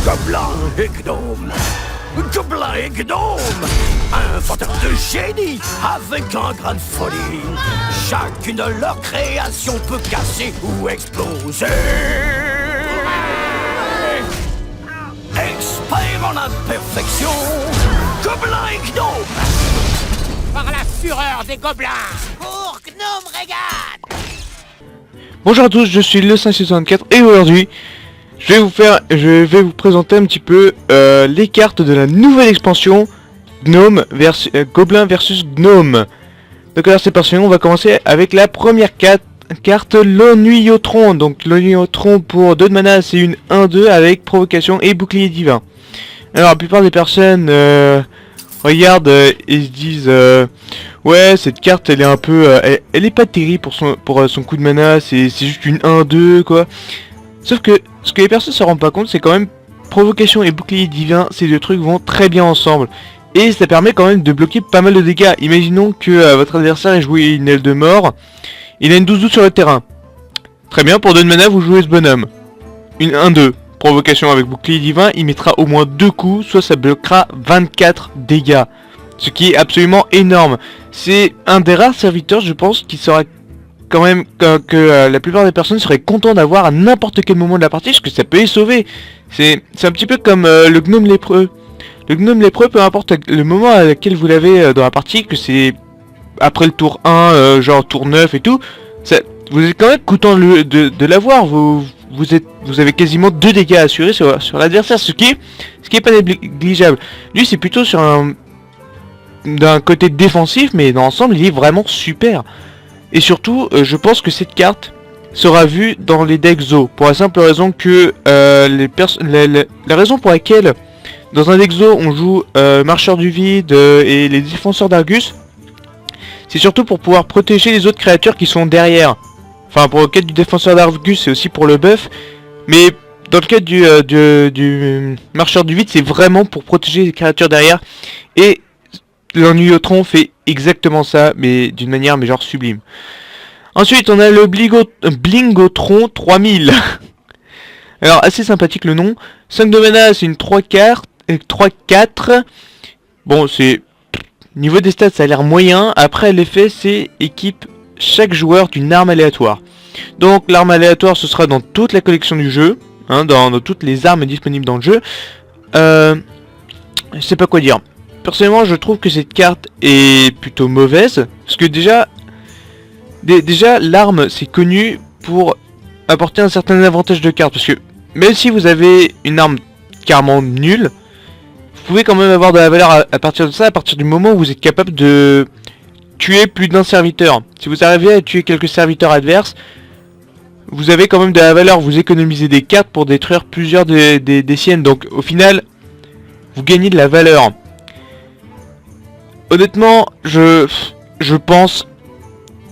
Gobelins et gnomes. Gobelins et gnomes. Inventeurs de génie avec un grain de folie. Chacune de leurs créations peut casser ou exploser. Experts en imperfection. Gobelins et gnomes. Par la fureur des gobelins. Pour Gnome Regan. Bonjour à tous, je suis le 564 et aujourd'hui je vais vous présenter un petit peu les cartes de la nouvelle expansion Gobelin versus Gnome. Donc alors c'est parti, on va commencer avec la première carte l'Ennuyotron. Donc l'Ennuyotron pour 2 de mana, c'est une 1-2 avec provocation et bouclier divin. Alors la plupart des personnes regardent et se disent ouais, cette carte elle est un peu elle est pas terrible pour son coup de mana, c'est juste une 1-2 quoi. Sauf que ce que les personnes se rendent pas compte, c'est quand même provocation et bouclier divin, ces deux trucs vont très bien ensemble. Et ça permet quand même de bloquer pas mal de dégâts. Imaginons que votre adversaire ait joué une aile de mort, il a une 12-12 sur le terrain. Très bien, pour 2 de mana vous jouez ce bonhomme. Une 1-2. Provocation avec bouclier divin, il mettra au moins 2 coups, soit ça bloquera 24 dégâts. Ce qui est absolument énorme. C'est un des rares serviteurs, je pense, qui sera quand même que la plupart des personnes seraient contents d'avoir à n'importe quel moment de la partie, parce que ça peut les sauver. C'est un petit peu comme le gnome lépreux. Le gnome lépreux, peu importe le moment à lequel vous l'avez dans la partie, que c'est après le tour 1, genre tour 9 et tout, vous êtes quand même content de l'avoir. Vous avez quasiment 2 dégâts assurés sur l'adversaire, ce qui est pas négligeable. Lui c'est plutôt sur d'un côté défensif, mais dans l'ensemble il est vraiment super. Et surtout je pense que cette carte sera vue dans les decks Zo, pour la simple raison que la raison pour laquelle dans un deck Zo on joue Marcheur du Vide et les Défenseurs d'Argus, c'est surtout pour pouvoir protéger les autres créatures qui sont derrière. Enfin, pour le cas du Défenseur d'Argus, c'est aussi pour le buff. Mais dans le cas du Marcheur du Vide, c'est vraiment pour protéger les créatures derrière. Et l'Ennuyotron fait exactement ça, mais d'une manière mais genre sublime. Ensuite, on a le Blingotron 3000. Alors, assez sympathique le nom. 5 de mana, c'est une 3-4. Bon, c'est... Niveau des stats, ça a l'air moyen. Après, l'effet, c'est équipe chaque joueur d'une arme aléatoire. Donc l'arme aléatoire ce sera dans toute la collection du jeu, hein, dans toutes les armes disponibles dans le jeu. Je sais pas quoi dire. Personnellement je trouve que cette carte est plutôt mauvaise, parce que déjà l'arme c'est connu pour apporter un certain avantage de carte, parce que même si vous avez une arme carrément nulle, vous pouvez quand même avoir de la valeur à partir de ça, à partir du moment où vous êtes capable de tuer plus d'un serviteur. Si vous arrivez à tuer quelques serviteurs adverses, vous avez quand même de la valeur, vous économisez des cartes pour détruire plusieurs des siennes, donc au final vous gagnez de la valeur. Honnêtement je pense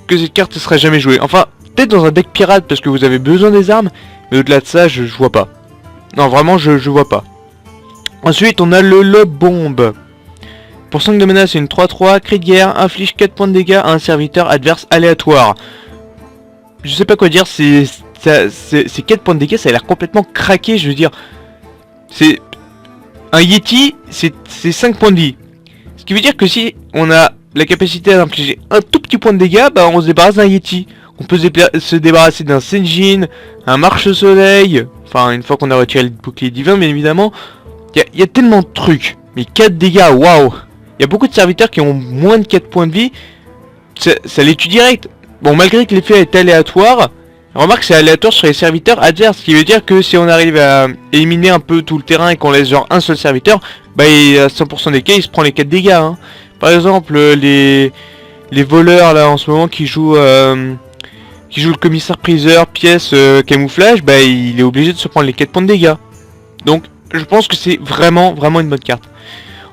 que cette carte ne sera jamais jouée. Enfin peut-être dans un deck pirate parce que vous avez besoin des armes, mais au-delà de ça je vois pas. Non vraiment je vois pas. Ensuite on a le Lob Bomb. Pour 5 de mana, c'est une 3-3, cri de guerre, inflige 4 points de dégâts à un serviteur adverse aléatoire. Je sais pas quoi dire, c'est 4 points de dégâts, ça a l'air complètement craqué, je veux dire. C'est... Un Yeti, c'est 5 points de vie. Ce qui veut dire que si on a la capacité d'infliger un tout petit point de dégâts, bah on se débarrasse d'un Yeti. On peut se débarrasser d'un Senjin, un Marche-Soleil, enfin une fois qu'on a retiré le bouclier divin, bien évidemment. Il y a tellement de trucs, mais 4 dégâts, waouh. Il y a beaucoup de serviteurs qui ont moins de 4 points de vie, ça les tue direct. Bon, malgré que l'effet est aléatoire, remarque c'est aléatoire sur les serviteurs adverses, ce qui veut dire que si on arrive à éliminer un peu tout le terrain et qu'on laisse genre un seul serviteur, bah à 100% des cas il se prend les 4 dégâts. Hein. Par exemple les voleurs là en ce moment qui jouent le commissaire priseur, pièce, camouflage, bah il est obligé de se prendre les 4 points de dégâts. Donc je pense que c'est vraiment une bonne carte.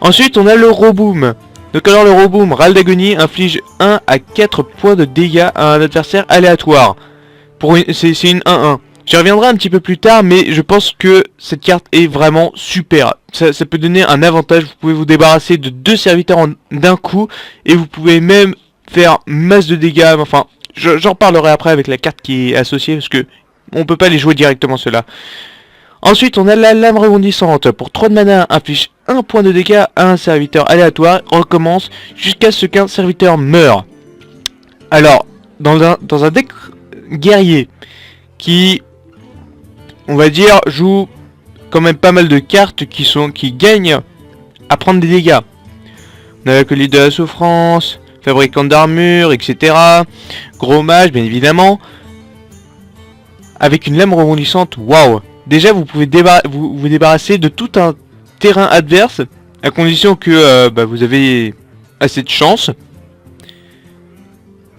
Ensuite on a le Roboom. Donc alors le Roboom, râle d'agonie, inflige 1 à 4 points de dégâts à un adversaire aléatoire. C'est une 1-1. J'y reviendrai un petit peu plus tard, mais je pense que cette carte est vraiment super. Ça peut donner un avantage, vous pouvez vous débarrasser de 2 serviteurs d'un coup, et vous pouvez même faire masse de dégâts, enfin, j'en parlerai après avec la carte qui est associée, parce que on peut pas les jouer directement ceux-là. Ensuite, on a la lame rebondissante. Pour 3 de mana, inflige 1 point de dégâts à un serviteur aléatoire. Recommence jusqu'à ce qu'un serviteur meure. Alors, dans un deck guerrier qui, on va dire, joue quand même pas mal de cartes qui gagnent à prendre des dégâts. On a la colline de la souffrance, fabricant d'armure, etc. Gros mage, bien évidemment. Avec une lame rebondissante, waouh! Déjà, vous pouvez vous débarrasser de tout un terrain adverse, à condition que vous avez assez de chance.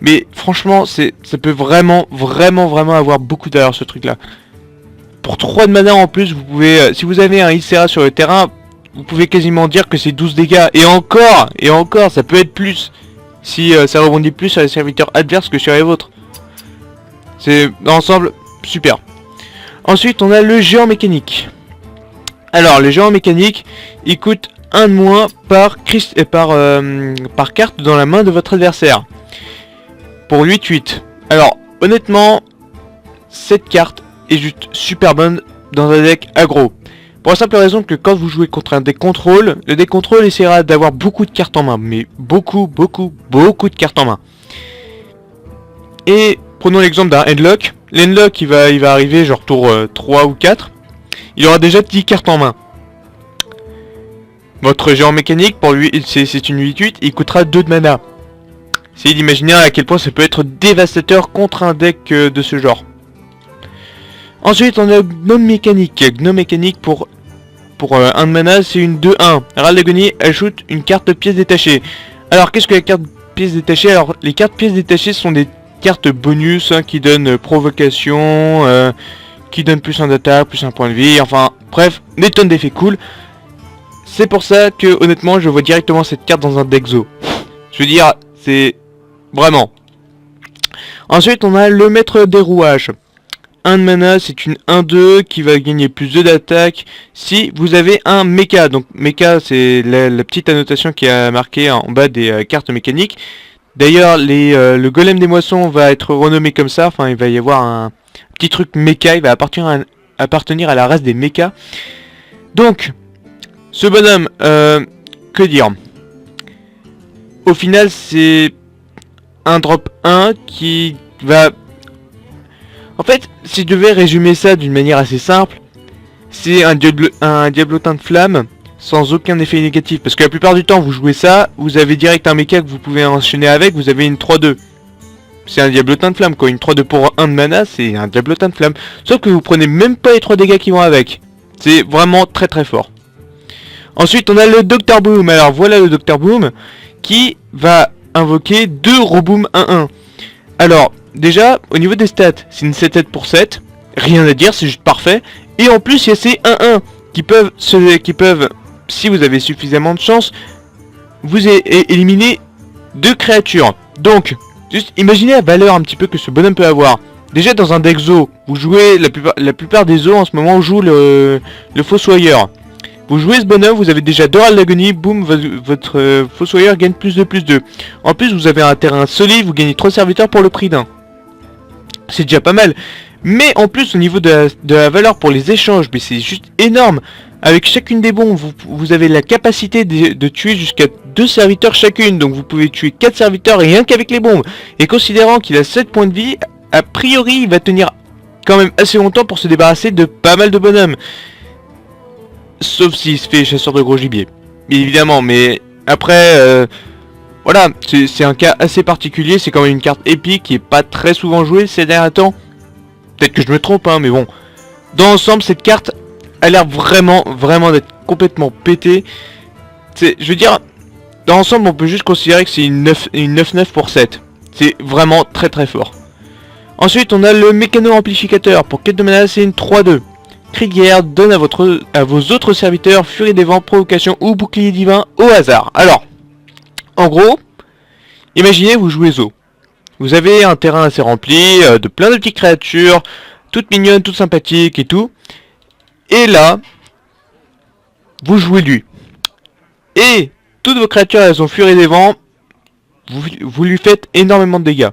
Mais franchement, ça peut vraiment avoir beaucoup d'heures ce truc-là. Pour 3 de mana en plus, vous pouvez, si vous avez un Ysera sur le terrain, vous pouvez quasiment dire que c'est 12 dégâts. Et encore, ça peut être plus. Si ça rebondit plus sur les serviteurs adverses que sur les vôtres. C'est, dans l'ensemble, super. Ensuite, on a le géant mécanique. Alors, le géant mécanique, il coûte 1 de moins par carte dans la main de votre adversaire. Pour 8-8. Alors, honnêtement, cette carte est juste super bonne dans un deck aggro. Pour la simple raison que quand vous jouez contre un deck contrôle, le deck contrôle essaiera d'avoir beaucoup de cartes en main. Mais beaucoup de cartes en main. Et prenons l'exemple d'un Endlock. L'Endlock, il va arriver genre tour 3 ou 4. Il aura déjà 10 cartes en main. Votre géant mécanique, pour lui, c'est une 8-8, il coûtera 2 de mana. Essayez d'imaginer à quel point ça peut être dévastateur contre un deck de ce genre. Ensuite, on a Gnome mécanique. Gnome mécanique pour 1 de mana, c'est une 2-1. Râle d'agonie ajoute une carte pièce détachée. Alors, qu'est-ce que la carte pièce détachée? Alors, les cartes pièces détachées sont des cartes bonus qui donnent provocation, qui donnent plus un d'attaque, plus un point de vie, enfin, bref, des tonnes d'effets cool. C'est pour ça que, honnêtement, je vois directement cette carte dans un deck Zo. Je veux dire, c'est... Vraiment. Ensuite, on a le maître des rouages. 1 de mana, c'est une 1-2 qui va gagner plus 2 d'attaque si vous avez un mecha. Donc, mecha, c'est la petite annotation qui est marquée en bas des cartes mécaniques. D'ailleurs, le golem des moissons va être renommé comme ça. Enfin, il va y avoir un petit truc mecha. Il va appartenir à la race des mechas. Donc, ce bonhomme, que dire? Au final, c'est un drop 1 qui va... En fait, si je devais résumer ça d'une manière assez simple, c'est un diablotin de flamme sans aucun effet négatif. Parce que la plupart du temps, vous jouez ça, vous avez direct un mecha que vous pouvez enchaîner avec, vous avez une 3-2. C'est un diablotin de flamme quoi, une 3-2 pour 1 de mana, c'est un diablotin de flamme. Sauf que vous prenez même pas les 3 dégâts qui vont avec. C'est vraiment très fort. Ensuite, on a le Dr Boom. Alors voilà le Dr Boom qui va invoquer 2 Roboom 1-1. Alors, déjà, au niveau des stats, c'est une 7-7 pour 7. Rien à dire, c'est juste parfait. Et en plus, il y a ces 1-1 qui peuvent, si vous avez suffisamment de chance, vous éliminer 2 créatures. Donc, juste imaginez la valeur un petit peu que ce bonhomme peut avoir. Déjà, dans un deck Zo, vous jouez, la plupart des Zo en ce moment jouent le Fossoyeur. Vous jouez ce bonhomme, vous avez déjà 2 râles d'agonie, boum, votre Fossoyeur gagne plus 2. En plus, vous avez un terrain solide, vous gagnez 3 serviteurs pour le prix d'un. C'est déjà pas mal. Mais en plus, au niveau de la valeur pour les échanges, mais c'est juste énorme. Avec chacune des bombes, vous avez la capacité de tuer jusqu'à 2 serviteurs chacune. Donc vous pouvez tuer 4 serviteurs rien qu'avec les bombes. Et considérant qu'il a 7 points de vie, a priori, il va tenir quand même assez longtemps pour se débarrasser de pas mal de bonhommes. Sauf s'il se fait chasseur de gros gibier. Bien évidemment, mais après, voilà, c'est un cas assez particulier. C'est quand même une carte épique qui est pas très souvent jouée ces derniers temps. Peut-être que je me trompe, hein, mais bon. Dans l'ensemble, cette carte a l'air vraiment d'être complètement pétée. Je veux dire, dans l'ensemble, on peut juste considérer que c'est une 9-9 pour 7. C'est vraiment très fort. Ensuite, on a le mécano amplificateur. Pour 4 de mana, c'est une 3-2. Cri de guerre donne à vos autres serviteurs furie des vents, provocation ou bouclier divin au hasard. Alors, en gros, imaginez vous jouez Zo. Vous avez un terrain assez rempli de plein de petites créatures, toutes mignonnes, toutes sympathiques et tout. Et là, vous jouez lui. Et toutes vos créatures, elles ont furie des vents. Vous lui faites énormément de dégâts.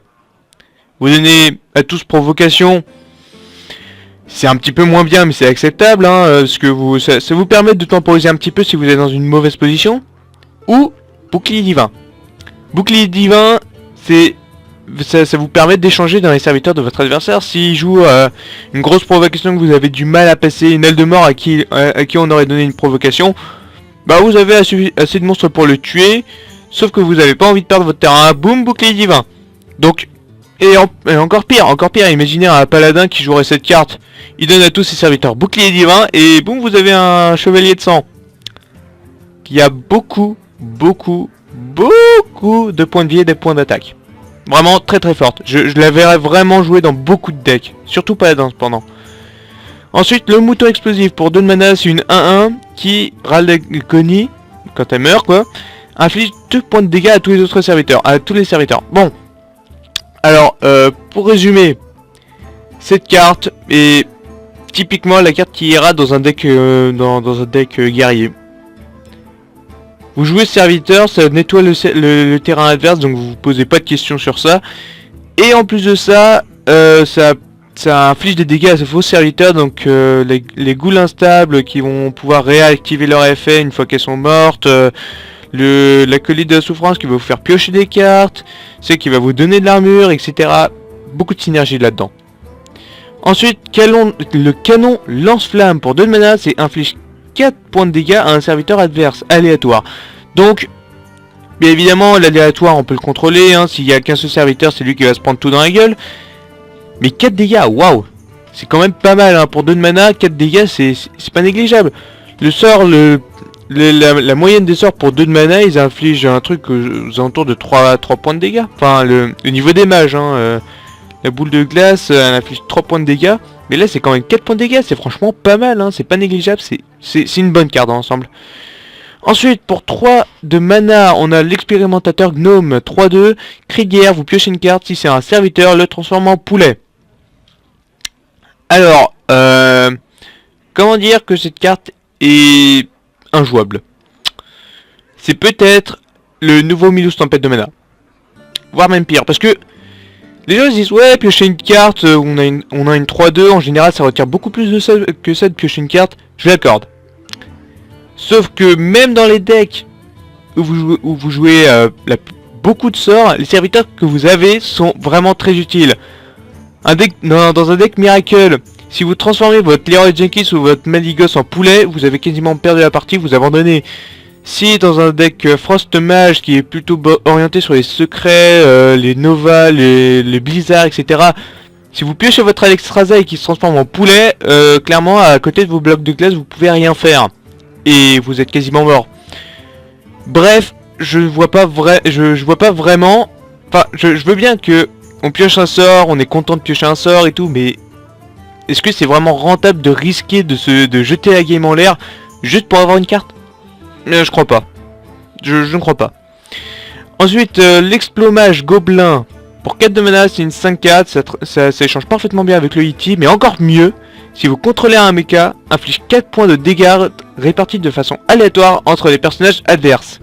Vous donnez à tous provocation. C'est un petit peu moins bien, mais c'est acceptable, hein, parce que ça vous permet de temporiser un petit peu si vous êtes dans une mauvaise position. Ou bouclier divin. Bouclier divin, ça vous permet d'échanger dans les serviteurs de votre adversaire. S'il joue une grosse provocation que vous avez du mal à passer, une aile de mort à qui on aurait donné une provocation, bah vous avez assez de monstres pour le tuer, sauf que vous n'avez pas envie de perdre votre terrain. Boum, bouclier divin. Donc, et encore pire, imaginez un paladin qui jouerait cette carte, il donne à tous ses serviteurs bouclier divin, et boum, vous avez un chevalier de sang. Qui a beaucoup de points de vie et des points d'attaque. Vraiment très très forte. Je la verrais vraiment jouer dans beaucoup de decks. Surtout paladin cependant. Ensuite, le mouton explosif. Pour 2 de mana, c'est une 1-1 qui râle Connie, quand elle meurt quoi, inflige 2 points de dégâts à tous les autres serviteurs. À tous les serviteurs. Bon. Alors, pour résumer, cette carte est typiquement la carte qui ira dans un deck dans un deck guerrier. Vous jouez serviteur, ça nettoie le terrain adverse, donc vous vous posez pas de questions sur ça. Et en plus de ça, ça inflige des dégâts à ce faux serviteur, donc les ghouls instables qui vont pouvoir réactiver leur effet une fois qu'elles sont mortes. L'acolyte de la souffrance qui va vous faire piocher des cartes, c'est qui va vous donner de l'armure, etc. Beaucoup de synergie là-dedans. Ensuite, le canon lance-flamme pour 2 de mana, c'est inflige 4 points de dégâts à un serviteur adverse, aléatoire. Donc, bien évidemment, l'aléatoire, on peut le contrôler, hein. S'il y a qu'un seul serviteur, c'est lui qui va se prendre tout dans la gueule. Mais 4 dégâts, waouh, c'est quand même pas mal, hein. Pour 2 de mana, 4 dégâts, c'est pas négligeable. Le sort, la moyenne des sorts pour 2 de mana, ils infligent un truc aux alentours de 3 points de dégâts. Enfin, le niveau des mages, hein. La boule de glace, elle inflige 3 points de dégâts. Mais là, c'est quand même 4 points de dégâts. C'est franchement pas mal, hein. C'est pas négligeable. C'est une bonne carte dans l'ensemble. Ensuite, pour 3 de mana, on a l'expérimentateur gnome 3-2. Cri de guerre, vous piochez une carte. Si c'est un serviteur, le transforme en poulet. Alors, comment dire que cette carte est injouable? C'est peut-être le nouveau Milous Tempête de mana. Voire même pire, parce que les gens ils disent ouais, piocher une carte, on a une 3-2, en général ça retire beaucoup plus de ça que ça de piocher une carte, je l'accorde. Sauf que même dans les decks où vous jouez beaucoup de sorts, les serviteurs que vous avez sont vraiment très utiles. Dans un deck Miracle, si vous transformez votre Leroy Jenkins ou votre Maligos en poulet, vous avez quasiment perdu la partie, vous abandonnez. Si dans un deck Frost Mage qui est plutôt orienté sur les secrets, les Nova, les Blizzards, etc. Si vous piochez votre Alexstrasza et qui se transforme en poulet, clairement à côté de vos blocs de glace vous pouvez rien faire. Et vous êtes quasiment mort. Bref, je vois pas vraiment. Enfin, je veux bien que on pioche un sort, on est content de piocher un sort et tout, mais est-ce que c'est vraiment rentable de risquer de jeter la game en l'air juste pour avoir une carte? Je crois pas. Je ne crois pas. Ensuite, l'explomage gobelin. Pour 4 de mana, c'est une 5-4. Ça échange parfaitement bien avec le E.T. Mais encore mieux, si vous contrôlez un mecha, inflige 4 points de dégâts répartis de façon aléatoire entre les personnages adverses.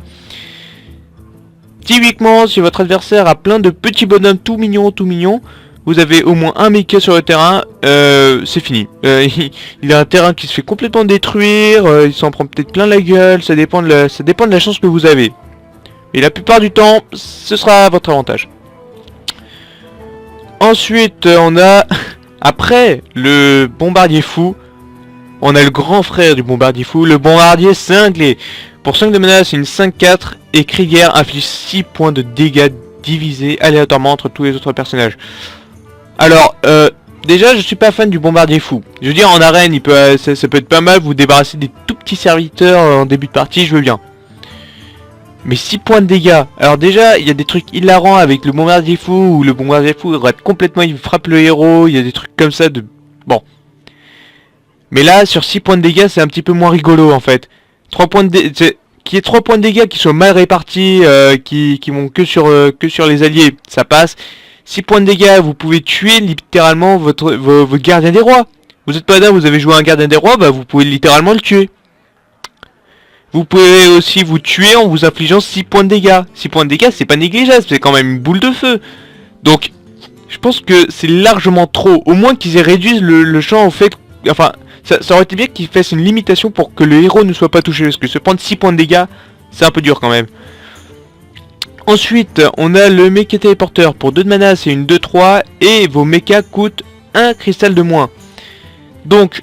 Typiquement, si votre adversaire a plein de petits bonhommes tout mignons, vous avez au moins un mecha sur le terrain, c'est fini. Il a un terrain qui se fait complètement détruire, il s'en prend peut-être plein la gueule, ça dépend de la chance que vous avez. Et la plupart du temps, ce sera à votre avantage. Ensuite, on a, après le bombardier fou, on a le grand frère du bombardier fou, le bombardier cinglé. Pour 5 de mana, c'est une 5-4, et Krieger inflige 6 points de dégâts divisés aléatoirement entre tous les autres personnages. Alors, déjà, je suis pas fan du bombardier fou. Je veux dire, en arène, ça peut être pas mal, vous débarrasser des tout petits serviteurs en début de partie, je veux bien. Mais 6 points de dégâts. Alors déjà, il y a des trucs hilarants avec le bombardier fou, où le bombardier fou rate complètement, il frappe le héros, il y a des trucs comme ça de... Bon. Mais là, sur 6 points de dégâts, c'est un petit peu moins rigolo, en fait. 3 points de dégâts... Qu'il y ait 3 points de dégâts qui soient mal répartis, qui vont que sur les alliés, ça passe. 6 points de dégâts, vous pouvez tuer littéralement vos gardiens des rois. Vous êtes pas dingue, vous avez joué un gardien des rois, bah vous pouvez littéralement le tuer. Vous pouvez aussi vous tuer en vous infligeant 6 points de dégâts. 6 points de dégâts, c'est pas négligeable, c'est quand même une boule de feu. Donc, Je pense que c'est largement trop. Au moins qu'ils aient réduit le champ au fait... Enfin, ça aurait été bien qu'ils fassent une limitation pour que le héros ne soit pas touché. Parce que se prendre 6 points de dégâts, c'est un peu dur quand même. Ensuite, on a le méca téléporteur. Pour 2 de mana, c'est une 2-3. Et vos mechas coûtent 1 cristal de moins. Donc,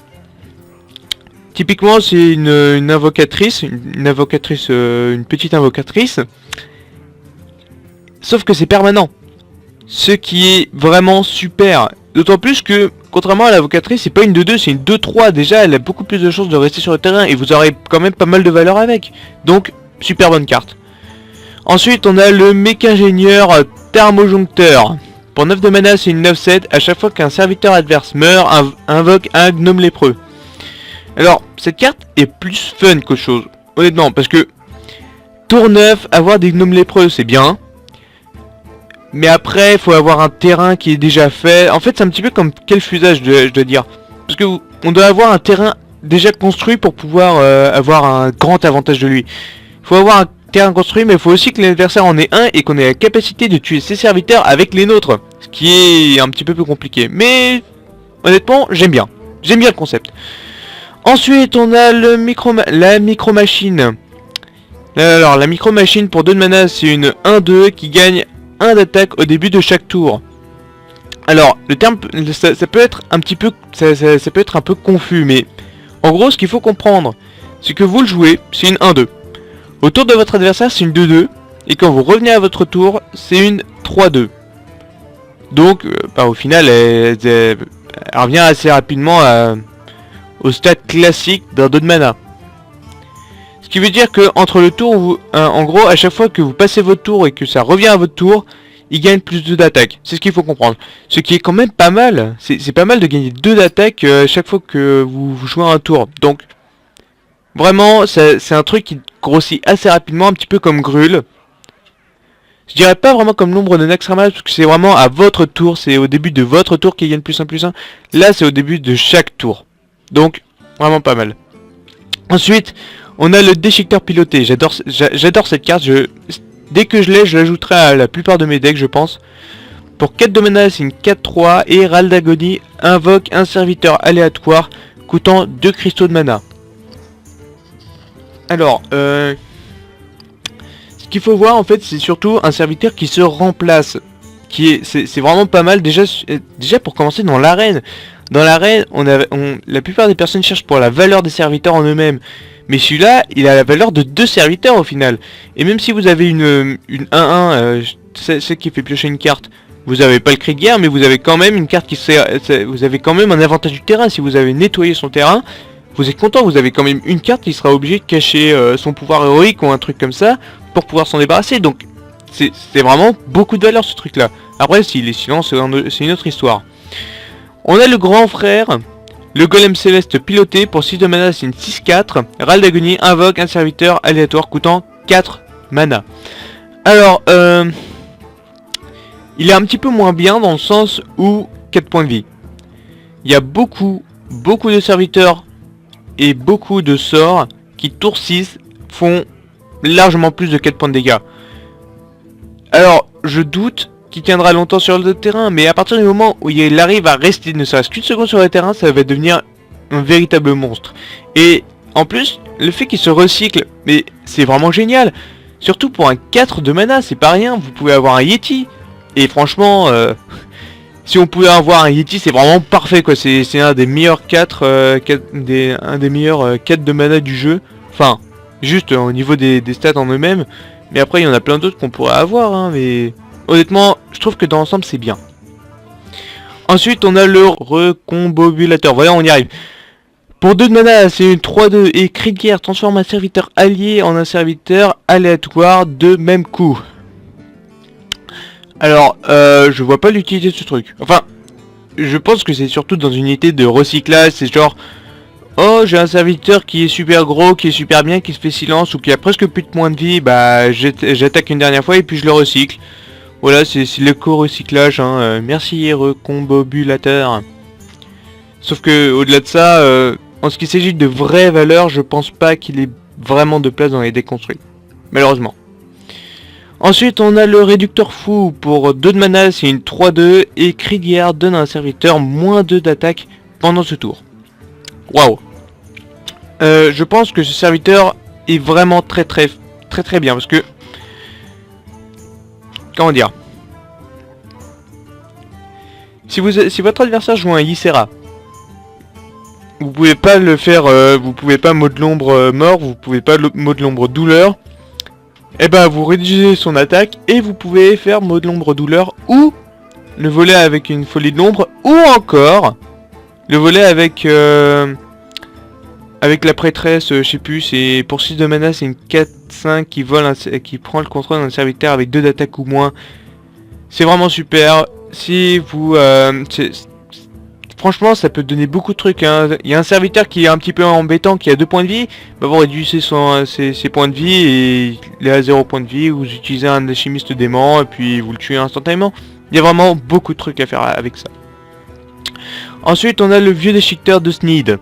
typiquement, c'est une invocatrice. Une petite invocatrice. Sauf que c'est permanent. Ce qui est vraiment super. D'autant plus que, contrairement à l'invocatrice, c'est pas une 2-2, c'est une 2-3. Déjà, elle a beaucoup plus de chances de rester sur le terrain. Et vous aurez quand même pas mal de valeur avec. Donc, super bonne carte. Ensuite, on a le méca-ingénieur thermojoncteur. Pour 9 de mana, c'est une 9-7. À chaque fois qu'un serviteur adverse meurt, invoque un gnome lépreux. Alors, cette carte est plus fun qu'autre chose. Honnêtement, parce que tour 9, avoir des gnomes lépreux, c'est bien. Mais après, il faut avoir un terrain qui est déjà fait. En fait, c'est un petit peu comme quel fusage, je dois dire. Parce que on doit avoir un terrain déjà construit pour pouvoir avoir un grand avantage de lui. Il faut avoir un terrain construit, mais il faut aussi que l'adversaire en ait un et qu'on ait la capacité de tuer ses serviteurs avec les nôtres. Ce qui est un petit peu plus compliqué. Mais honnêtement, j'aime bien. J'aime bien le concept. Ensuite, on a la micro-machine. Alors, la micro-machine pour 2 de mana, c'est une 1-2 qui gagne 1 d'attaque au début de chaque tour. Alors, le terme, ça peut être un petit peu, ça peut être un peu confus, mais en gros, ce qu'il faut comprendre, c'est que vous le jouez, c'est une 1-2. Au tour de votre adversaire, c'est une 2-2, et quand vous revenez à votre tour, c'est une 3-2. Donc, au final, elle revient assez rapidement au stade classique d'un 2 de mana. Ce qui veut dire que entre le tour, en gros, à chaque fois que vous passez votre tour et que ça revient à votre tour, il gagne plus 2 d'attaque. C'est ce qu'il faut comprendre. Ce qui est quand même pas mal. C'est pas mal de gagner 2 d'attaque chaque fois que vous jouez un tour. Donc, vraiment, c'est un truc qui grossit assez rapidement, un petit peu comme Grul. Je dirais pas vraiment comme l'ombre de Naxxramas, parce que c'est vraiment à votre tour. C'est au début de votre tour qu'il gagne plus 1+1. Là, c'est au début de chaque tour. Donc, vraiment pas mal. Ensuite, on a le déchiqueteur piloté. J'adore cette carte. Dès que je l'ai, je l'ajouterai à la plupart de mes decks, je pense. Pour 4 de mana, c'est une 4-3. Et Râle d'Agonie invoque un serviteur aléatoire coûtant 2 cristaux de mana. Alors, ce qu'il faut voir en fait, c'est surtout un serviteur qui se remplace. C'est vraiment pas mal. Déjà pour commencer dans l'arène. Dans l'arène, la plupart des personnes cherchent pour la valeur des serviteurs en eux-mêmes. Mais celui-là, il a la valeur de 2 serviteurs au final. Et même si vous avez une 1-1, celle qui fait piocher une carte, vous avez pas le cri de guerre, mais vous avez quand même une carte qui sert. Vous avez quand même un avantage du terrain. Si vous avez nettoyé son terrain, vous êtes content, vous avez quand même une carte qui sera obligée de cacher son pouvoir héroïque ou un truc comme ça pour pouvoir s'en débarrasser. Donc c'est vraiment beaucoup de valeur ce truc là. Après s'il est sinon c'est une autre histoire. On a le grand frère, le golem céleste piloté. Pour 6 de mana, c'est une 6-4. Râle d'Agonie invoque un serviteur aléatoire coûtant 4 mana. Alors il est un petit peu moins bien dans le sens où 4 points de vie. Il y a beaucoup de serviteurs et beaucoup de sorts qui tour 6 font largement plus de 4 points de dégâts. Alors je doute qu'il tiendra longtemps sur le terrain, mais à partir du moment où il arrive à rester ne serait-ce qu'une seconde sur le terrain, ça va devenir un véritable monstre. Et en plus, le fait qu'il se recycle, mais c'est vraiment génial. Surtout pour un 4 de mana, c'est pas rien, vous pouvez avoir un Yeti. Et franchement, si on pouvait avoir un Yeti, c'est vraiment parfait quoi. C'est un des meilleurs 4 de mana du jeu. Enfin, juste au niveau des stats en eux-mêmes. Mais après, il y en a plein d'autres qu'on pourrait avoir, hein, mais honnêtement, je trouve que dans l'ensemble, c'est bien. Ensuite, on a le recombobulateur. Voilà, on y arrive. Pour 2 de mana, c'est une 3-2 et cri de guerre transforme un serviteur allié en un serviteur aléatoire de même coup. Alors, je vois pas l'utilité de ce truc. Enfin, je pense que c'est surtout dans une unité de recyclage. C'est genre, oh, j'ai un serviteur qui est super gros, qui est super bien, qui se fait silence ou qui a presque plus de points de vie. Bah, j'attaque une dernière fois et puis je le recycle. Voilà, c'est l'éco-recyclage. Hein. Merci, recombobulateur. Sauf que, au-delà de ça, en ce qui s'agit de vraies valeurs, je pense pas qu'il ait vraiment de place dans les decks construits. Malheureusement. Ensuite, on a le réducteur fou pour 2 de mana, c'est une 3-2. Et cri de guerre donne à un serviteur moins 2 d'attaque pendant ce tour. Waouh. Je pense que ce serviteur est vraiment très bien. Parce que... Comment dire, si votre adversaire joue un Ysera, vous pouvez pas le faire, vous pouvez pas mot de l'ombre mort, vous pouvez pas mot de l'ombre douleur. Et ben vous réduisez son attaque et vous pouvez faire mot de l'ombre douleur ou le voler avec une folie de l'ombre ou encore le voler avec la prêtresse, je sais plus, c'est pour 6 de mana, c'est une 4-5 qui vole qui prend le contrôle d'un serviteur avec 2 d'attaque ou moins. C'est vraiment super. Si vous franchement ça peut donner beaucoup de trucs hein. Il y a un serviteur qui est un petit peu embêtant, qui a 2 points de vie, bah vous réduisez ses points de vie et il est à 0 points de vie, vous utilisez un alchimiste dément et puis vous le tuez instantanément. Il y a vraiment beaucoup de trucs à faire avec ça. Ensuite on a le vieux déchiqueteur de Sneed.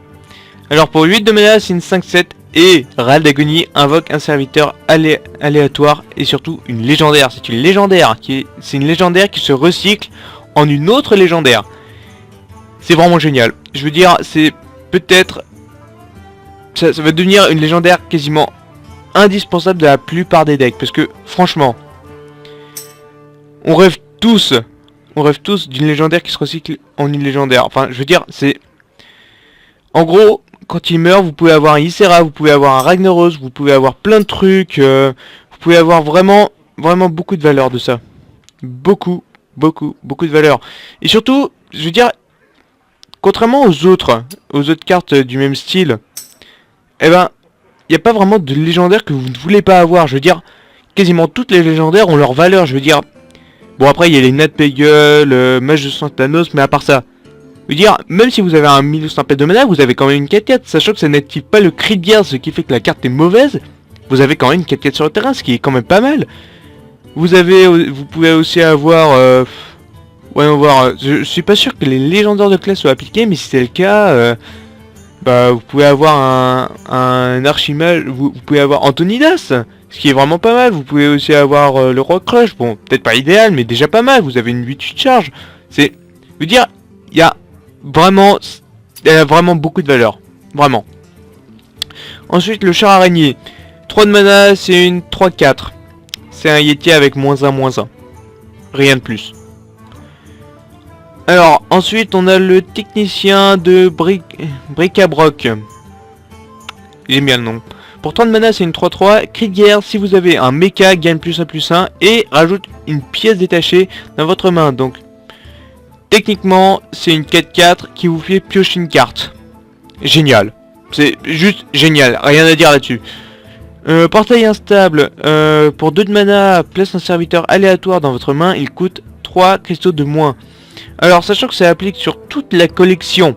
Alors pour 8 de mana c'est une 5-7 et Râle d'Agonie invoque un serviteur aléatoire et surtout une légendaire. C'est une légendaire qui se recycle en une autre légendaire. C'est vraiment génial. Je veux dire, c'est peut-être... Ça va devenir une légendaire quasiment indispensable de la plupart des decks. Parce que, franchement, on rêve tous d'une légendaire qui se recycle en une légendaire. Enfin, je veux dire, c'est... En gros, quand il meurt, vous pouvez avoir un Ysera, vous pouvez avoir un Ragnaros, vous pouvez avoir plein de trucs. Vous pouvez avoir vraiment beaucoup de valeur de ça. Beaucoup de valeur. Et surtout, je veux dire... Contrairement aux autres cartes du même style, eh ben, il n'y a pas vraiment de légendaire que vous ne voulez pas avoir. Je veux dire, quasiment toutes les légendaires ont leur valeur. Je veux dire, bon après il y a les Nat Peggle, Mage de Santanos, mais à part ça, je veux dire, même si vous avez un 1500 de mana, vous avez quand même une 4-4, sachant que ça n'active pas le cri de guerre, ce qui fait que la carte est mauvaise. Vous avez quand même une 4-4 sur le terrain, ce qui est quand même pas mal. Vous pouvez aussi avoir... Ouais, on va voir. Je suis pas sûr que les légendaires de classe soient appliqués, mais si c'est le cas, bah vous pouvez avoir un archimage, vous pouvez avoir Antonidas, ce qui est vraiment pas mal. Vous pouvez aussi avoir le Rock Crush, bon, peut-être pas idéal, mais déjà pas mal. Vous avez une 8 de charge. C'est, je veux dire, il y a vraiment beaucoup de valeur, vraiment. Ensuite, le char araignée, 3 de mana, c'est une 3-4. C'est un Yeti avec -1/-1. Rien de plus. Alors, ensuite, on a le technicien de Bric-à-Broc. J'aime bien le nom. Pour 30 de mana, c'est une 3-3. Cri de guerre, si vous avez un mecha, gagne +1/+1 et rajoute une pièce détachée dans votre main. Donc, techniquement, c'est une 4-4 qui vous fait piocher une carte. Génial. C'est juste génial. Rien à dire là-dessus. Portail instable. Pour 2 de mana, place un serviteur aléatoire dans votre main. Il coûte 3 cristaux de moins. Alors, sachant que ça applique sur toute la collection,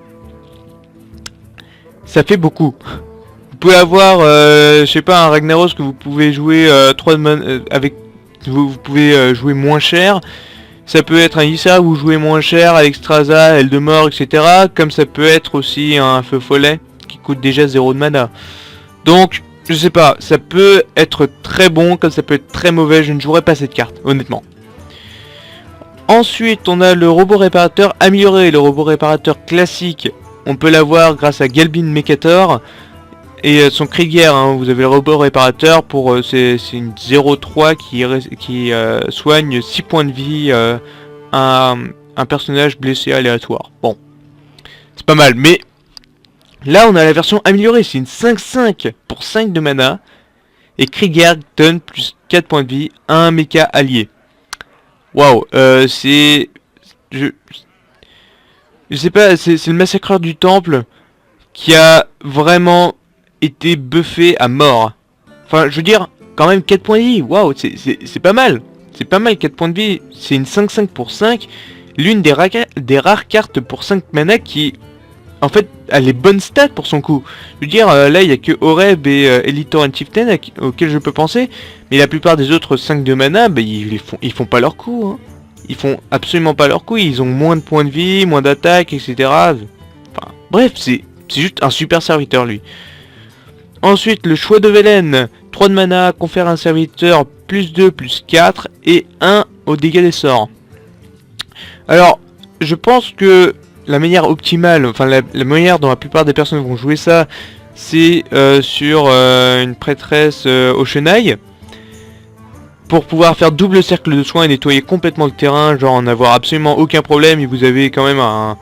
ça fait beaucoup. Vous pouvez avoir, je sais pas, un Ragnaros que vous pouvez jouer 3 de mana avec. Vous pouvez jouer moins cher. Ça peut être un Issa où vous jouez moins cher, Alexstrasza, Eldemort, etc. Comme ça peut être aussi un Feu Follet qui coûte déjà 0 de mana. Donc, je sais pas, ça peut être très bon, comme ça peut être très mauvais. Je ne jouerai pas cette carte, honnêtement. Ensuite, on a le robot réparateur amélioré. Le robot réparateur classique, on peut l'avoir grâce à Galbin Mekator. Et son cri de guerre, hein, vous avez le robot réparateur pour... c'est une 0-3 qui soigne 6 points de vie à un personnage blessé aléatoire. Bon, c'est pas mal, mais... Là, on a la version améliorée. C'est une 5-5 pour 5 de mana. Et cri de guerre donne plus 4 points de vie à un mecha allié. Waouh, c'est... Je sais pas, c'est le massacreur du temple qui a vraiment été buffé à mort. Enfin, je veux dire, quand même 4 points de vie, waouh, c'est pas mal. C'est pas mal, 4 points de vie. C'est une 5-5 pour 5. L'une des rares cartes pour 5 mana qui... En fait, a les bonnes stats pour son coup. Je veux dire, là, il n'y a que Oreb et Elitor and Chieftain auxquels je peux penser. Mais la plupart des autres 5 de mana, bah, ils font pas leur coup. Hein. Ils font absolument pas leur coup. Ils ont moins de points de vie, moins d'attaque, etc. Enfin, bref, c'est juste un super serviteur, lui. Ensuite, le choix de Velen. 3 de mana, confère à un serviteur plus 2, plus 4 et 1 au dégâts des sorts. Alors, je pense que la manière optimale, enfin la manière dont la plupart des personnes vont jouer ça, c'est sur une prêtresse au chenaille. Pour pouvoir faire double cercle de soins et nettoyer complètement le terrain, genre en avoir absolument aucun problème et vous avez quand même un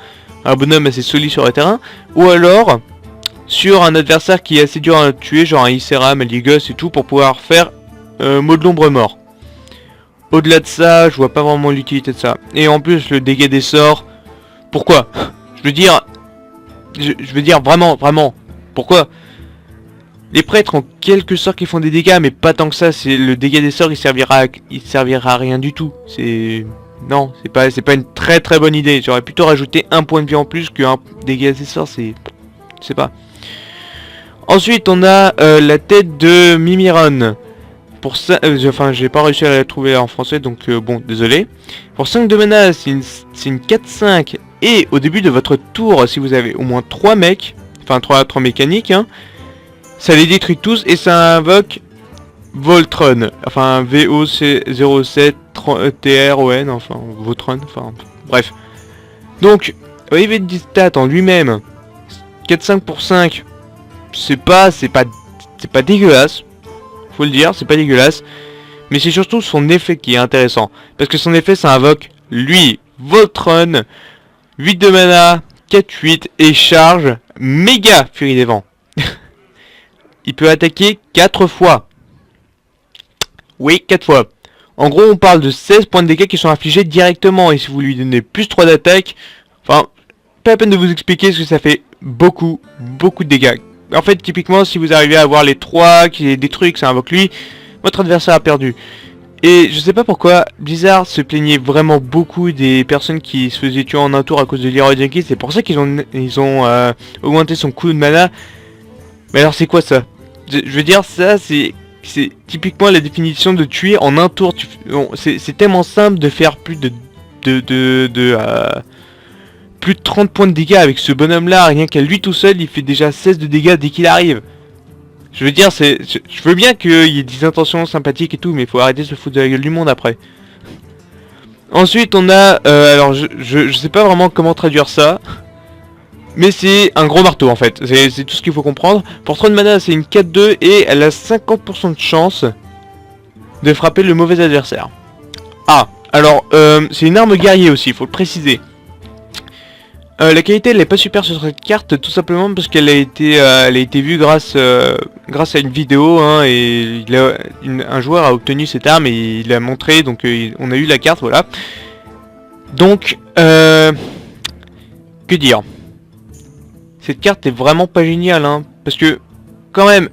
bonhomme assez solide sur le terrain. Ou alors, sur un adversaire qui est assez dur à tuer, genre un Ysera, Maldigus et tout, pour pouvoir faire mot de l'ombre mort. Au-delà de ça, je vois pas vraiment l'utilité de ça. Et en plus, le dégât des sorts, pourquoi? Je veux dire vraiment, pourquoi? Les prêtres ont quelques sorts qui font des dégâts, mais pas tant que ça. C'est le dégât des sorts, il servira à rien du tout. Non, c'est pas une très très bonne idée. J'aurais plutôt rajouté un point de vie en plus qu'un dégât des sorts. Je sais pas. Ensuite, on a la tête de Mimiron. Pour ça, enfin, j'ai pas réussi à la trouver en français, donc bon, désolé. Pour 5 de mana, c'est une 4-5. Et au début de votre tour, si vous avez au moins 3 mecs, enfin 3 mécaniques, hein, ça les détruit tous et ça invoque Voltron, enfin VOC07 TRON, enfin Voltron, enfin bref. Donc, au niveau de stats en lui-même, 4-5 pour 5, c'est pas dégueulasse, faut le dire, c'est pas dégueulasse. Mais c'est surtout son effet qui est intéressant, parce que son effet ça invoque lui, Voltron, 8 de mana, 4-8 et charge méga Furie des Vents. Il peut attaquer 4 fois. Oui, 4 fois. En gros, on parle de 16 points de dégâts qui sont infligés directement. Et si vous lui donnez plus 3 d'attaque, enfin, pas la peine de vous expliquer ce que ça fait beaucoup de dégâts. En fait, typiquement, si vous arrivez à avoir les 3 qui est détruit, que ça invoque lui, votre adversaire a perdu. Et je sais pas pourquoi Blizzard se plaignait vraiment beaucoup des personnes qui se faisaient tuer en un tour à cause de Leroy Jenkins. C'est pour ça qu'ils ont augmenté son coût de mana. Mais alors c'est quoi ça? Je veux dire, ça c'est typiquement la définition de tuer en un tour. C'est tellement simple de faire plus de 30 points de dégâts avec ce bonhomme là. Rien qu'à lui tout seul, il fait déjà 16 de dégâts dès qu'il arrive. Je veux dire, je veux bien qu'il y ait des intentions sympathiques et tout, mais il faut arrêter de se foutre de la gueule du monde après. Ensuite on a, alors je sais pas vraiment comment traduire ça. Mais c'est un gros marteau en fait, c'est tout ce qu'il faut comprendre. Pour 30 mana, c'est une 4-2 et elle a 50% de chance de frapper le mauvais adversaire. Ah, alors c'est une arme guerrier aussi, il faut le préciser. La qualité elle n'est pas super sur cette carte, tout simplement parce qu'elle a été vue grâce à une vidéo, hein, et un joueur a obtenu cette arme et il l'a montré, donc on a eu la carte, voilà. Donc, que dire? Cette carte est vraiment pas géniale, hein, parce que, quand même,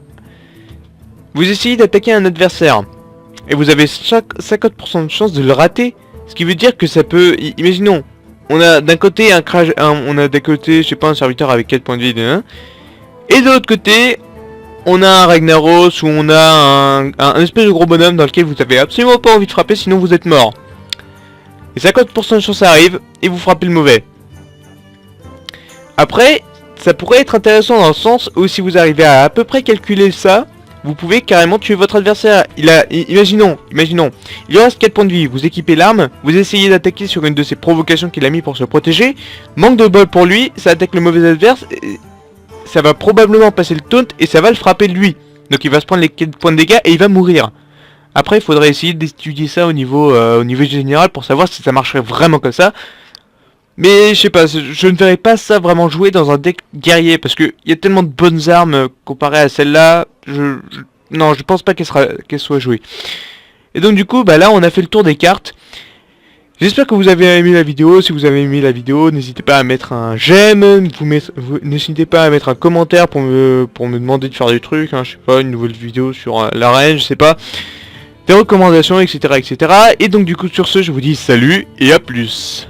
vous essayez d'attaquer un adversaire, et vous avez 50% de chance de le rater, ce qui veut dire que ça peut, imaginons, on a d'un côté je sais pas, un serviteur avec 4 points de vie de 1, et de l'autre côté, on a un Ragnaros, où on a un espèce de gros bonhomme dans lequel vous avez absolument pas envie de frapper, sinon vous êtes mort. Et 50% de chance arrive, et vous frappez le mauvais. Après, ça pourrait être intéressant dans le sens où si vous arrivez à peu près calculer ça, vous pouvez carrément tuer votre adversaire. Imaginons, il lui reste 4 points de vie, vous équipez l'arme, vous essayez d'attaquer sur une de ses provocations qu'il a mis pour se protéger, manque de bol pour lui, ça attaque le mauvais adversaire, ça va probablement passer le taunt et ça va le frapper lui. Donc il va se prendre les 4 points de dégâts et il va mourir. Après il faudrait essayer d'étudier ça au niveau général pour savoir si ça marcherait vraiment comme ça. Mais je sais pas, je ne verrais pas ça vraiment jouer dans un deck guerrier, parce que il y a tellement de bonnes armes comparées à celle-là, non, je pense pas qu'elle soit jouée. Et donc du coup, bah là on a fait le tour des cartes. J'espère que vous avez aimé la vidéo. Si vous avez aimé la vidéo, n'hésitez pas à mettre un j'aime, n'hésitez pas à mettre un commentaire pour me demander de faire des trucs, hein, je sais pas, une nouvelle vidéo sur l'arène, je sais pas, des recommandations, etc. Et donc du coup sur ce, je vous dis salut et à plus.